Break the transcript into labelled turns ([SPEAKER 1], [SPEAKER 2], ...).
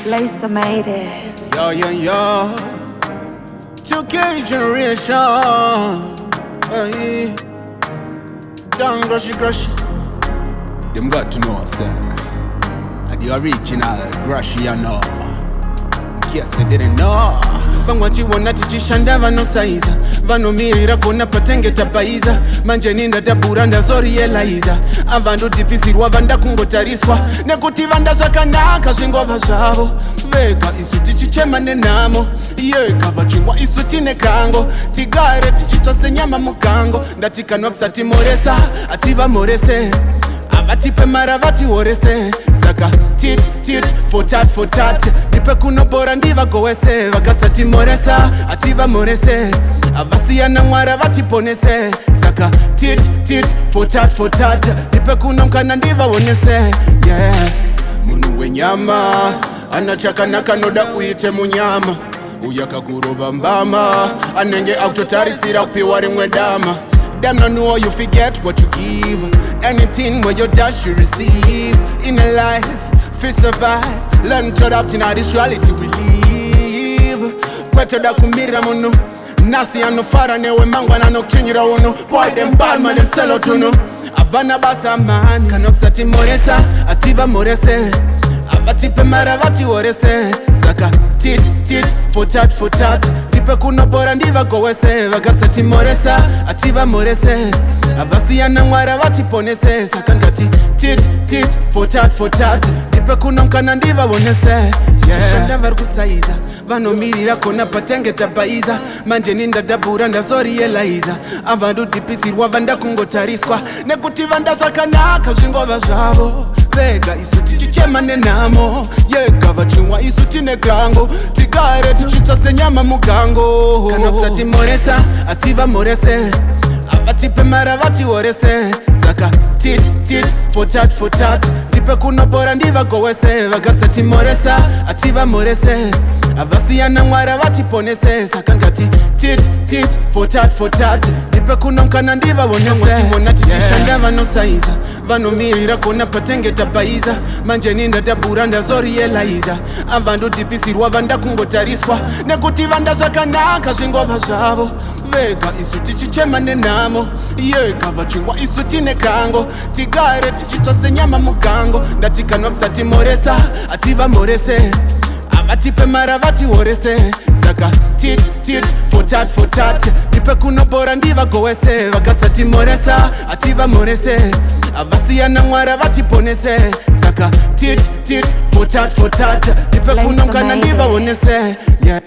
[SPEAKER 1] Lisa made it.
[SPEAKER 2] Yo. 2K generation. Hey. Don't grushy. Them got to know, sir. The original grushy, you know. Yes, I didn't know. Bangwachi wana tichishanda vano saiza vano mirira kona patenge tapaiza manje ninda tabura ndazori elaiza avandu tipisirwa vanda kungotariswa nekuti vanda zvakanaka zvingova zvavo vega isu tichichemane namo yega vachimwa isu tine kango tigare tichitsva senyama mugango ndatikanwa kusati moresa ativa morese avatipe mara vatihorese saka tit for tat tipe kunobora ndivagowese vakasati moresa ativa morese avasiyana mwara vatiponese saka tit for tat tipe kunomkana ndivawonese yeah. Munhu wenyama ana chakanaka noda uite munyama uyakakurova mbama anenge akutotarisira kupiwa rimwe dama. Them no know you forget what you give. Anything where you dash you receive. In a life, feel survive. Learn to adapt in this reality we live. Kweto da kumira muno nasi anofara newe mangwa na nokuchinyira uno. Boy them bad man them sell out uno. Avana basa man kanokusati moresa ativa morese avatipe mara vati horese saka tit for tat tipe kunobora ndivagowese vakasati moresa ativa morese avasiyana mwara vatiponese saka ndati tit for tat tipe kunomkana ndivawonese shanda vari kusaiza vanomirira kona patenge tabaiza manje nindadabura ndazorielaiza avandu tipisirwa vanda kungotariswa nekuti vanda zvakanaka zvingova zvavo vega isu tichichemane namo yega vachimwa isu tine kango tigare tichitsva senyama mugango kana kusati moresa ativa morese avatipe mara vatihorese saka tit for tat tipe kunobora ndivagowese vakasati moresa ativa morese avasiyana mwara vatiponese saka ndati tit for tat tipe kunomkana ndivawonese tichishanda vanosaiza vanomirira kona patenge tabaiza manje nindadabura ndazorielaiza avandu tipisirwa vanda kungotariswa nekuti vanda zvakanaka zvingova zvavo vega isu tichichemane namo yega vachimwa isu tine kango tigare tichitsva senyama mugango ndatikanwa kusati moresa ativa morese avatipe mara vatihorese saka tit for tat tipe kunobora ndivagowese vakasati moresa ativa morese avasiyana mwara vatiponese saka tit for tat tipe kunomkana ndivawonese yeah.